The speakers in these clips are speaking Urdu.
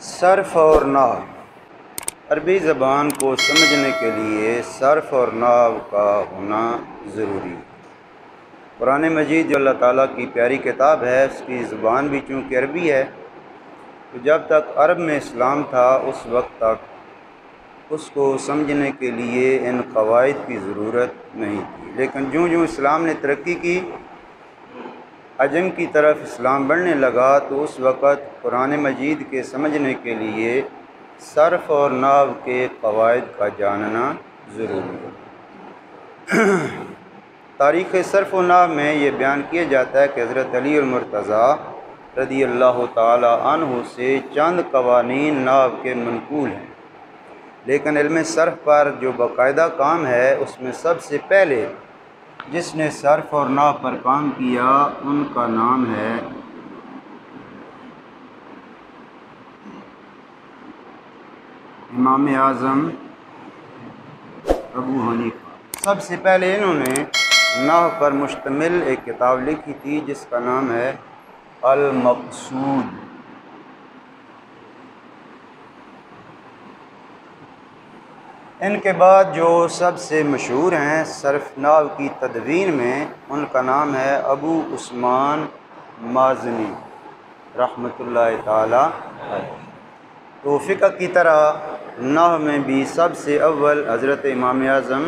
صرف اور نحو عربی زبان کو سمجھنے کے لیے صرف اور نحو کا ہونا ضروری ہے۔ قرآن مجید جو اللہ تعالیٰ کی پیاری کتاب ہے، اس کی زبان بھی چونکہ عربی ہے، تو جب تک عرب میں اسلام تھا اس وقت تک اس کو سمجھنے کے لیے ان قواعد کی ضرورت نہیں تھی، لیکن جوں جوں اسلام نے ترقی کی، عجم کی طرف اسلام بڑھنے لگا، تو اس وقت قرآن مجید کے سمجھنے کے لیے صرف اور نحو کے قواعد کا جاننا ضروری ہے۔ تاریخ صرف و نحو میں یہ بیان کیا جاتا ہے کہ حضرت علی المرتضیٰ رضی اللہ تعالی عنہ سے چند قوانین نحو کے منقول ہیں، لیکن علم صرف پر جو باقاعدہ کام ہے اس میں سب سے پہلے جس نے صرف اور نحو پر کام کیا ان کا نام ہے امام اعظم ابو حنیفہ۔ سب سے پہلے انہوں نے نحو پر مشتمل ایک کتاب لکھی تھی جس کا نام ہے المقصود۔ ان کے بعد جو سب سے مشہور ہیں صرف نحو کی تدوین میں، ان کا نام ہے ابو عثمان مازنی رحمۃ اللہ تعالی علیہ۔ تو فقہ کی طرح نحو میں بھی سب سے اول حضرت امام اعظم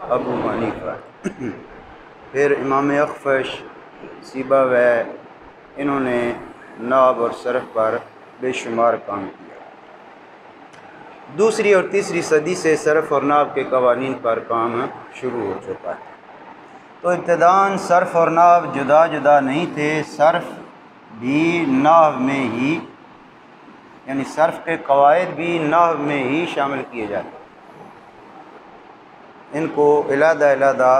ابو حنیفہ، پھر امام اخفش، سیبویہ، انہوں نے نحو اور صرف پر بے شمار کام کیا۔ دوسری اور تیسری صدی سے صرف اور نحو کے قوانین پر کام شروع ہو چکا ہے۔ تو ابتداً صرف اور نحو جدا جدا نہیں تھے، صرف بھی نحو میں ہی، یعنی صرف کے قواعد بھی نحو میں ہی شامل کیے جاتے، ان کو علیحدہ علیحدہ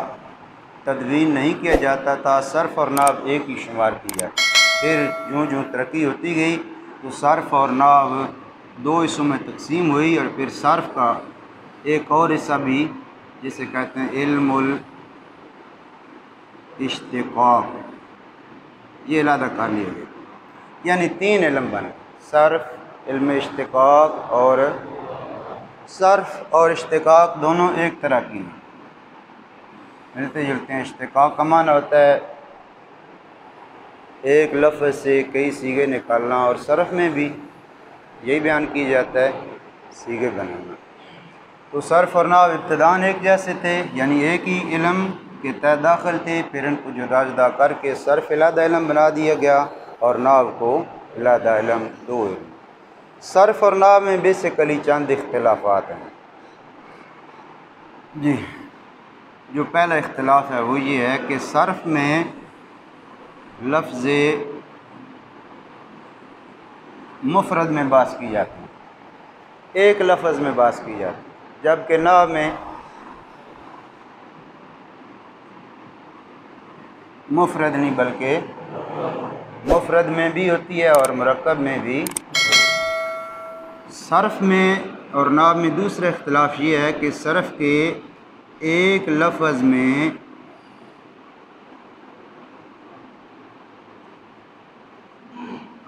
تدوین نہیں کیا جاتا تھا، صرف اور نحو ایک ہی شمار کی جاتی۔ پھر جوں جوں ترقی ہوتی گئی تو صرف اور نحو دو حصوں میں تقسیم ہوئی، اور پھر صرف کا ایک اور حصہ بھی جسے کہتے ہیں علم الاشتقاق، یہ علیحدہ کر لیا گیا، یعنی تین علم بنے، صرف، علم اشتقاق اور صرف اور اشتقاق دونوں ایک طرح کی ہیں، ملتے جلتے ہیں۔ اشتقاق کا معنی ہوتا ہے ایک لفظ سے کئی صیغے نکالنا، اور صرف میں بھی یہی بیان کی جاتا ہے صیغے بنانا۔ تو صرف اور نحو ابتداً ایک جیسے تھے، یعنی ایک ہی علم کے تحت داخل تھے، پھر ان کو جدا جدا کر کے صرف علیحدہ علم بنا دیا گیا اور نحو کو علیحدہ علم، دو علم۔ صرف اور نحو میں بیسیکلی چند اختلافات ہیں۔ جی، جو پہلا اختلاف ہے وہ یہ ہے کہ صرف میں لفظ مفرد میں بحث کی جاتی ہے، ایک لفظ میں بحث کی جاتی ہے، جبکہ نحو میں مفرد نہیں بلکہ مفرد میں بھی ہوتی ہے اور مرکب میں بھی۔ صرف میں اور نحو میں دوسرا اختلاف یہ ہے کہ صرف کے ایک لفظ میں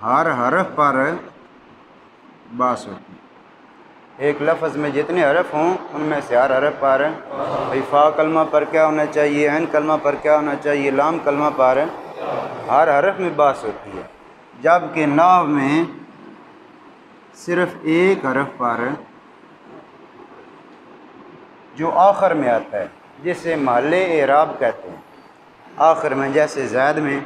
ہر حرف پر بحث ہوتی ہے، ایک لفظ میں جتنے حرف ہوں ان میں سے ہر حرف پر فا کلمہ پر کیا ہونا چاہیے، عین کلمہ پر کیا ہونا چاہیے، لام کلمہ پر، ہر حرف میں بحث ہوتی ہے، جبکہ نحو میں صرف ایک حرف پر جو آخر میں آتا ہے، جسے محل اعراب کہتے ہیں، آخر میں، جیسے زید میں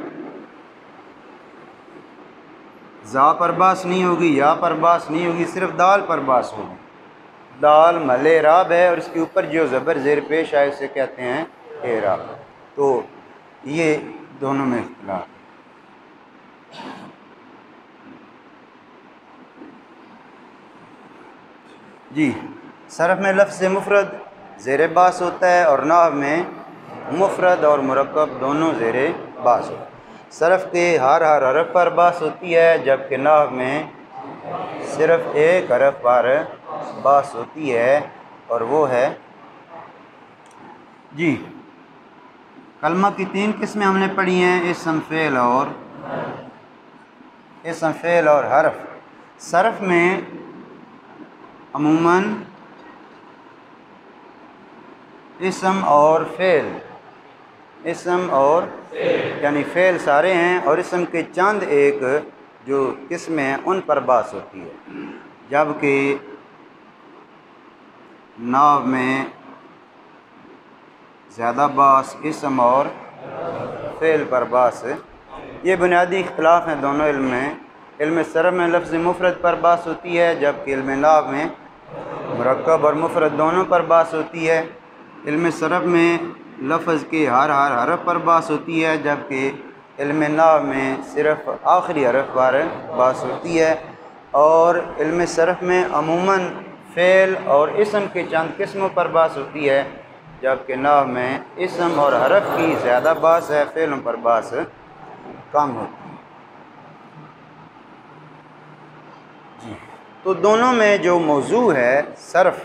زا پر بحث نہیں ہوگی، یا پر بحث نہیں ہوگی، صرف دال پر بحث ہوگی۔ دال محل اعراب ہے اور اس کے اوپر جو زبر زیر پیش آئے اسے کہتے ہیں اعراب۔ تو یہ دونوں میں اختلاف۔ جی، صرف میں لفظ مفرد زیر بحث ہوتا ہے اور نحو میں مفرد اور مرکب دونوں زیر بحث ہوتا ہے۔ صرف کے ہر حرف پر بحث ہوتی ہے، جبکہ نحو میں صرف ایک حرف پر بحث ہوتی ہے، اور وہ ہے جی، کلمہ کی تین قسمیں ہم نے پڑھی ہیں، اسم، فعل اور حرف۔ صرف میں عموماً اسم اور فعل، اسم اور یعنی فعل سارے ہیں اور اسم کے چند ایک جو قسمیں ہیں ان پر بحث ہوتی ہے، جبکہ نحو میں زیادہ بحث اسم اور فعل پر بحث ہے۔ یہ بنیادی اختلاف ہیں دونوں علم میں۔ علم صرف میں لفظ مفرد پر بحث ہوتی ہے، جبکہ علم نحو میں مرکب اور مفرد دونوں پر بحث ہوتی ہے۔ علم صرف میں لفظ کے ہر حرف پر بحث ہوتی ہے، جبکہ علم نحو میں صرف آخری حرف پر بحث ہوتی ہے، اور علم صرف میں عموماً فعل اور اسم کے چند قسموں پر بحث ہوتی ہے، جبکہ نحو میں اسم اور حرف کی زیادہ بحث ہے، فعلوں پر بحث کم ہوتی ہے۔ جی تو دونوں میں جو موضوع ہے صرف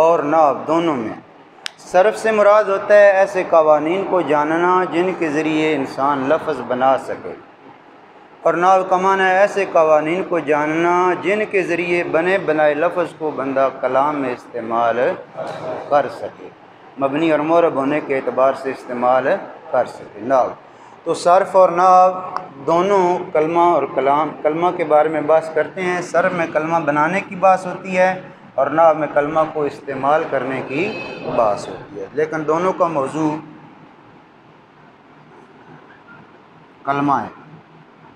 اور نحو دونوں میں، صرف سے مراد ہوتا ہے ایسے قوانین کو جاننا جن کے ذریعے انسان لفظ بنا سکے، اور نحو کا معنی ہے ایسے قوانین کو جاننا جن کے ذریعے بنے بنائے لفظ کو بندہ کلام میں استعمال کر سکے، مبنی اور معرب ہونے کے اعتبار سے استعمال کر سکے نحو۔ تو صرف اور نحو دونوں کلمہ اور کلام، کلمہ کے بارے میں بحث کرتے ہیں۔ صرف میں کلمہ بنانے کی بحث ہوتی ہے اور نحو میں کلمہ کو استعمال کرنے کی بحث ہوتی ہے، لیکن دونوں کا موضوع کلمہ ہے۔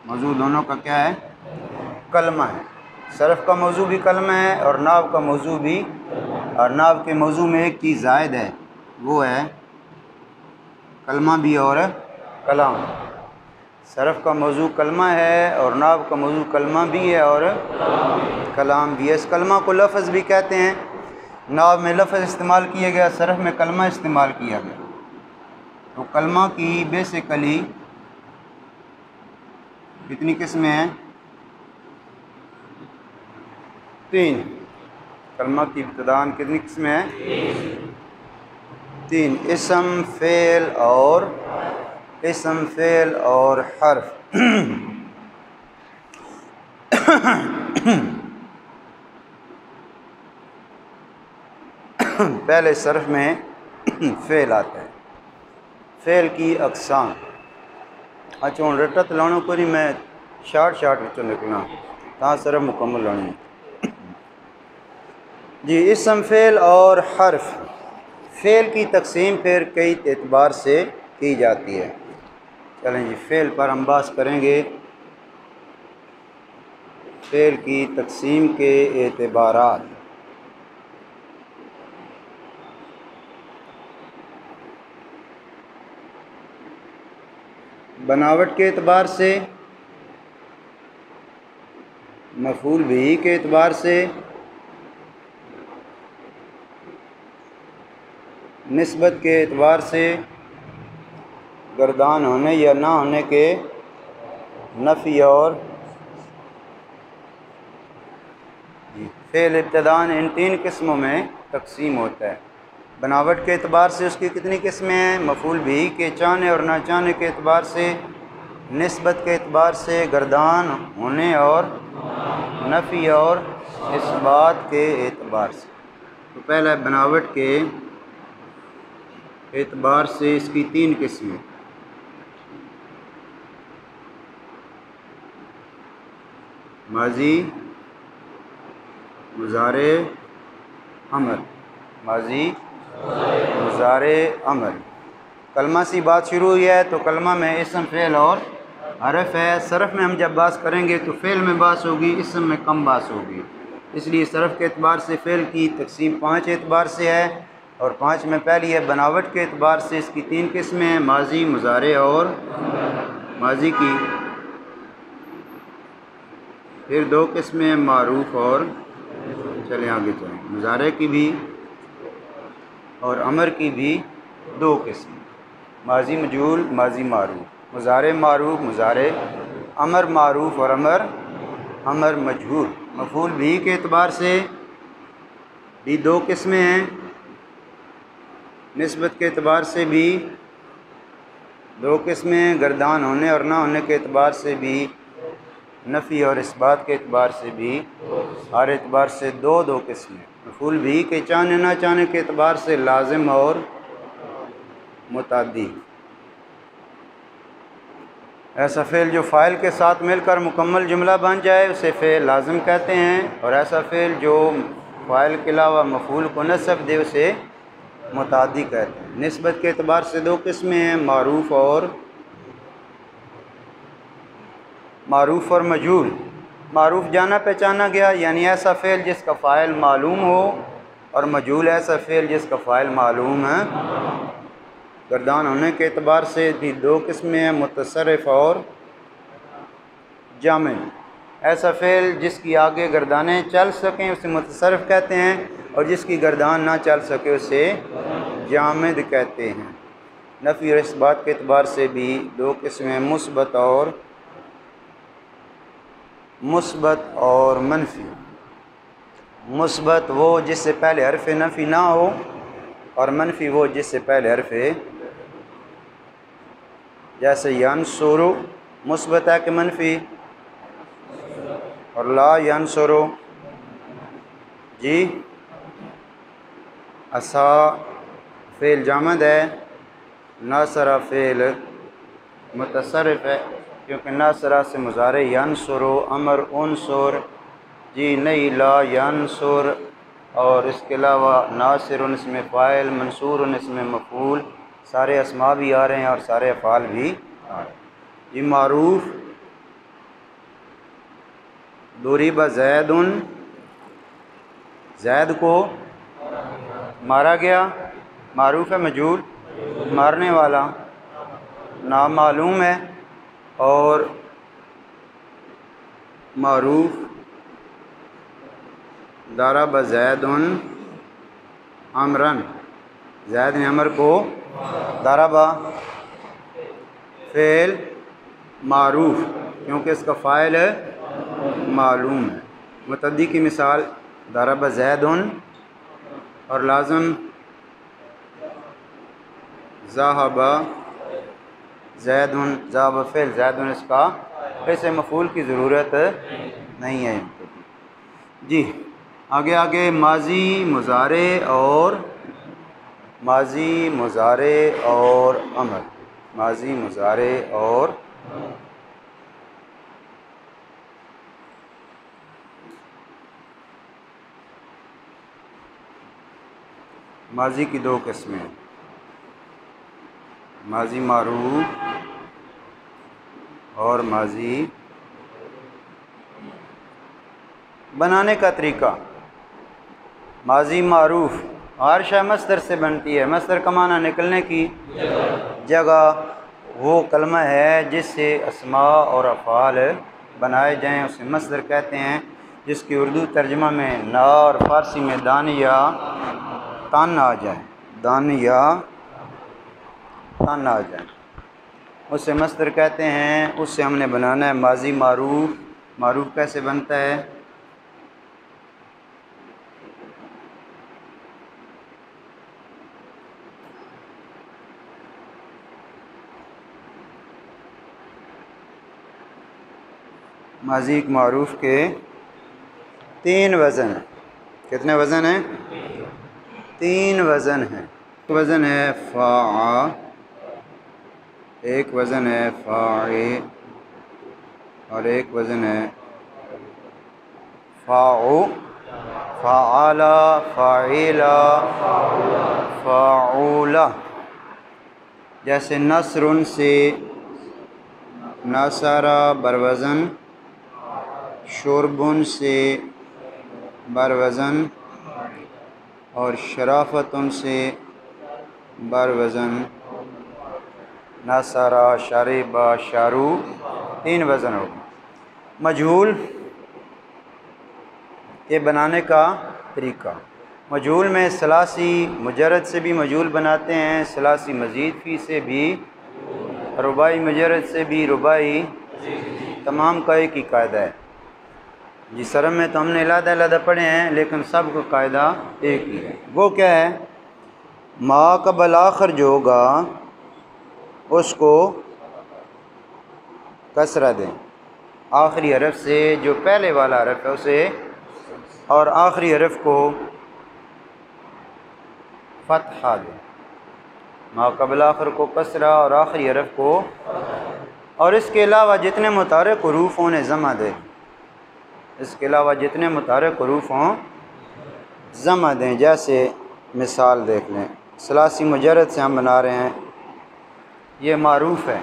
موضوع دونوں کا کیا ہے؟ کلمہ ہے۔ صرف کا موضوع بھی کلمہ ہے اور نحو کا موضوع بھی، اور نحو کے موضوع میں ایک چیز زائد ہے، وہ ہے کلمہ بھی اور کلام۔ صرف کا موضوع کلمہ ہے اور نحو کا موضوع کلمہ بھی ہے اور کلام بھی ہے۔ اس کلمہ کو لفظ بھی کہتے ہیں۔ نحو میں لفظ استعمال کیا گیا، صرف میں کلمہ استعمال کیا گیا۔ تو کلمہ کی بیسیکلی کتنی قسمیں ہیں؟ 3۔ کلمہ کی ابتداءً کتنی قسمیں ہیں؟ 3، اسم، فعل اور حرف۔ پہلے صرف میں فعل آتا ہے۔ فعل کی اقسام، اچھا ہوں رٹا تو لانا کو نہیں، میں شارٹ وچوں نکلنا تاں صرف مکمل لانی جی۔ اسم، فعل اور حرف۔ فعل کی تقسیم پھر کئی اعتبار سے کی جاتی ہے۔ چلیں جی فعل پر ہم بحث کریں گے۔ فعل کی تقسیم کے اعتبارات۔ بناوٹ کے اعتبار سے، مفعول بھی کے اعتبار سے، نسبت کے اعتبار سے، گردان ہونے یا نہ ہونے کے نفی اور فعل ابتداءً ان 3 قسموں میں تقسیم ہوتا ہے۔ بناوٹ کے اعتبار سے اس کی کتنی قسمیں ہیں؟ مفعول بھی کے چاہنے اور نہ چاہنے کے اعتبار سے، نسبت کے اعتبار سے، گردان ہونے اور نفی اور اس بات کے اعتبار سے۔ تو پہلا بناوٹ کے اعتبار سے اس کی 3 قسمیں۔ ماضی، مضارع، امر۔ ماضی، مضارع، امر۔ کلمہ سے بات شروع ہوئی ہے تو کلمہ میں اسم، فعل اور حرف ہے۔ صرف میں ہم جب بحث کریں گے تو فعل میں بحث ہوگی، اسم میں کم بحث ہوگی، اس لیے صرف کے اعتبار سے فعل کی تقسیم 5 اعتبار سے ہے، اور 5 میں پہلی ہے بناوٹ کے اعتبار سے اس کی 3 قسمیں ہیں، ماضی، مضارع اور ماضی کی پھر 2 قسمیں معروف اور، چلیں آگے چلیں، مضارع کی بھی اور امر کی بھی 2 قسم، ماضی مجہول، ماضی معروف، مضارع معروف، مضارع امر معروف اور امر مجہول۔ مفعول بھی کے اعتبار سے بھی 2 قسمیں ہیں، نسبت کے اعتبار سے بھی 2 قسمیں، گردان ہونے اور نہ ہونے کے اعتبار سے بھی نفی اور اس بات کے اعتبار سے بھی ہر اعتبار سے دو قسمیں، مفعول بھی کے چاہنے نہ چاہنے کے اعتبار سے لازم اور متعدی۔ ایسا فعل جو فاعل کے ساتھ مل کر مکمل جملہ بن جائے اسے فعل لازم کہتے ہیں، اور ایسا فعل جو فاعل کے علاوہ مفعول کو نصب دے اسے متعدی کہتے ہیں۔ نسبت کے اعتبار سے دو قسمیں ہیں، معروف اور مجہول۔ معروف جانا پہچانا گیا، یعنی ایسا فعل جس کا فاعل معلوم ہو، اور مجہول ایسا فعل جس کا فاعل معلوم ہے۔ گردان ہونے کے اعتبار سے بھی دو قسمیں ہیں، متصرف اور جامد۔ ایسا فعل جس کی آگے گردانیں چل سکیں اسے متصرف کہتے ہیں، اور جس کی گردان نہ چل سکے اسے جامد کہتے ہیں۔ نفی اور اس بات کے اعتبار سے بھی دو قسمیں، مثبت اور منفی۔ مثبت وہ جس سے پہلے حرف نفی نہ ہو، اور منفی وہ جس سے پہلے حرف، جیسے ینصر مثبت ہے کہ منفی، اور لا ینصر جی عصا فعل جامد ہے، ناصرہ فعل متصرف ہے، کیونکہ ناصرہ سے مضارع ینصر، امر انصر جی نہیں، لا ینصر، اور اس کے علاوہ ناصر اسم فاعل، منصور اسم مفعول، سارے اسماء بھی آ رہے ہیں اور سارے افعال بھی آ رہے ہیں۔ جی معروف، ضرب زید، زید کو مارا گیا، معروف ہے مجہول، مارنے والا نامعلوم ہے، اور معروف ضرب زید عمرا، زید نے عمر کو ضرب، فعل معروف کیونکہ اس کا فاعل معلوم ہے۔ متعدی کی مثال ضرب زید، اور لازم ذهب زید، ذهب فعل، زید اس کا ایسے مفعول کی ضرورت نہیں ہے۔ جی آگے ماضی مضارع اور امر، ماضی مضارع اور ماضی کی دو قسمیں، ماضی معروف اور ماضی بنانے کا طریقہ۔ ماضی معروف ہر شے مصدر سے بنتی ہے، مصدر کا معنی نکلنے کی جگہ، وہ کلمہ ہے جس سے اسماء اور افعال بنائے جائیں اسے مصدر کہتے ہیں، جس کی اردو ترجمہ میں نا اور فارسی میں دان یا تن آ جائیں، دان یا تن آ جائیں، اسے مصدر کہتے ہیں، اس سے ہم نے بنانا ہے ماضی معروف۔ معروف کیسے بنتا ہے؟ ماضی معروف کے 3 وزن ہیں۔ کتنے وزن ہیں؟ 3 وزن ہیں۔ ایک وزن ہے فاع، ایک وزن ہے فاعل، اور ایک وزن ہے فاعو، فعل، فاعل، فاعولہ۔ جیسے نصر سے ناصرہ بروزن، شرب سے بروزن، اور شرافت سے بروزن ناصرہ، شرب، شارو، 3 وزن ہو گئے۔ مجہول کے بنانے کا طریقہ، مجہول میں ثلاثی مجرد سے بھی مجہول بناتے ہیں، ثلاثی مزید فی سے بھی، رباعی مجرد سے بھی، رباعی، تمام کا ایک ہی قاعدہ ہے۔ جی سرم میں تو ہم نے علیحدہ علیحدہ پڑھے ہیں، لیکن سب کا قاعدہ ایک ہی ہے۔ وہ کیا ہے؟ ما قبل آخر جو ہوگا اس کو کسرہ دیں، آخری حرف سے جو پہلے والا حرف ہے اسے، اور آخری حرف کو فتحہ دیں، ما قبل آخر کو کسرہ اور آخری حرف کو، اور اس کے علاوہ جتنے متحرک حروف ہوں انہیں ضمہ دیں، اس کے علاوہ جتنے متحرک حروف ہوں ضمہ دیں۔ جیسے مثال دیکھ لیں، ثلاثی مجرد سے ہم بنا رہے ہیں، یہ معروف ہے،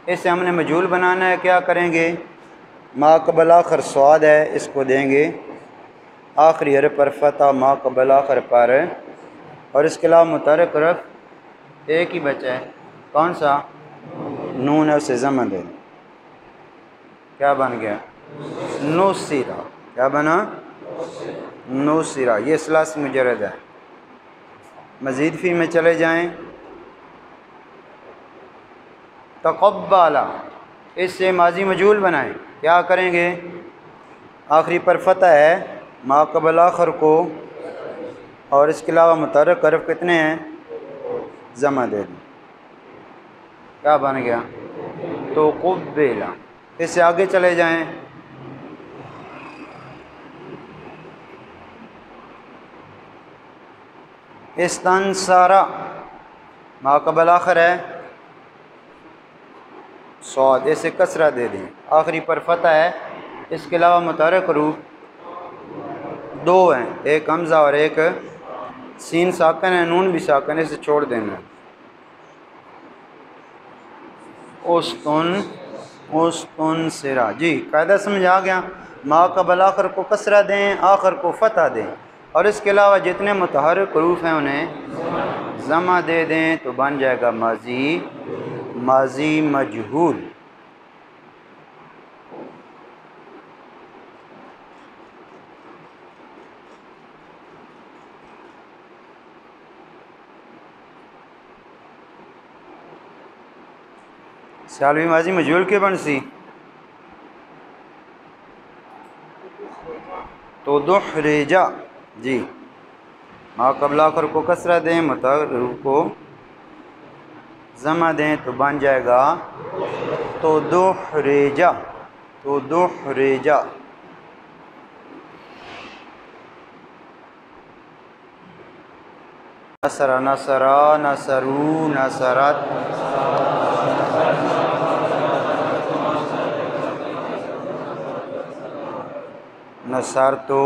اسے ہم نے مجہول بنانا ہے، کیا کریں گے؟ ما قبل آخر صاد ہے، اس کو دیں گے آخری حرف پر فتح ما قبل آخر پر، اور اس کے علاوہ متحرک حرف ایک ہی بچا ہے، کون سا؟ نون ہے، اسے ضمہ دیں، کیا بن گیا؟ نصرہ۔ کیا بنا؟ نصرہ۔ یہ ثلاثی مجرد ہے۔ مزید فی میں چلے جائیں، تقبل، اس سے ماضی مجہول بنائیں، کیا کریں گے؟ آخری پر فتح ہے، ما قبل آخر کو، اور اس کے علاوہ متحرک حرف کتنے ہیں؟ ضمہ دے دیں، کیا بن گیا؟ تو قبل۔ اس سے آگے چلے جائیں، استنصرہ، ما قبل آخر ہے صاد، اسے کسرہ دے دیں، آخری پر فتح ہے، اس کے علاوہ متحرک حروف دو ہیں، ایک حمزہ اور ایک سین ساکن ہے، نون بھی ساکن ہے، اسے چھوڑ دینا۔ استنصرہ۔ جی قاعدہ سمجھ آ گیا؟ ما قبل آخر کو کسرہ دیں، آخر کو فتح دیں، اور اس کے علاوہ جتنے متحرک حروف ہیں انہیں ضمہ دے دیں، تو بن جائے گا ماضی مجہول۔ سالوی ماضی مجہول کے بن سی تو دحرجہ۔ جی ما قبل آخر کو کسرہ دیں، متحرک حروف کو ضمہ دیں، تو بن جائے گا تو دحرجہ۔ نصر، نصرا، نصرو، نصرت، نصرتو،